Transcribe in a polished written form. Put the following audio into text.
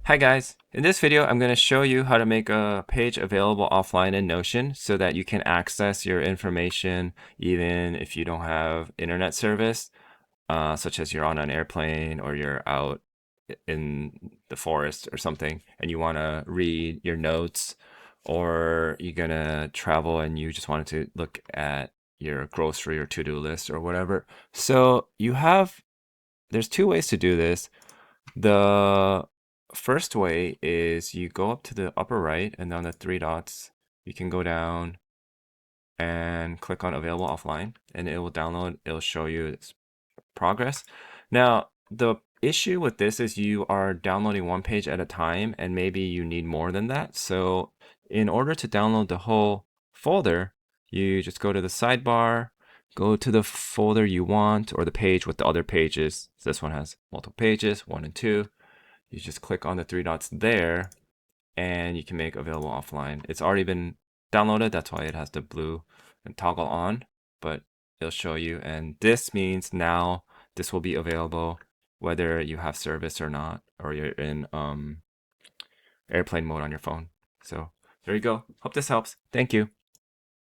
Hi guys, in this video I'm going to show you how to make a page available offline in Notion so that you can access your information even if you don't have internet service, such as you're on an airplane or you're out in the forest or something and you want to read your notes, or you're going to travel and you just wanted to look at your grocery or to-do list or whatever. So there's two ways to do this. The first way is you go up to the upper right and on the three dots, you can go down and click on available offline and it will download, it'll show you its progress. Now, the issue with this is you are downloading one page at a time and maybe you need more than that. So in order to download the whole folder, you just go to the sidebar, go to the folder you want or the page with the other pages. So this one has multiple pages, 1 and 2. You just click on the three dots there and you can make available offline. It's already been downloaded, that's why it has the blue and toggle on, but it'll show you. And this means now this will be available whether you have service or not, or you're in airplane mode on your phone. So there you go. Hope this helps. Thank you.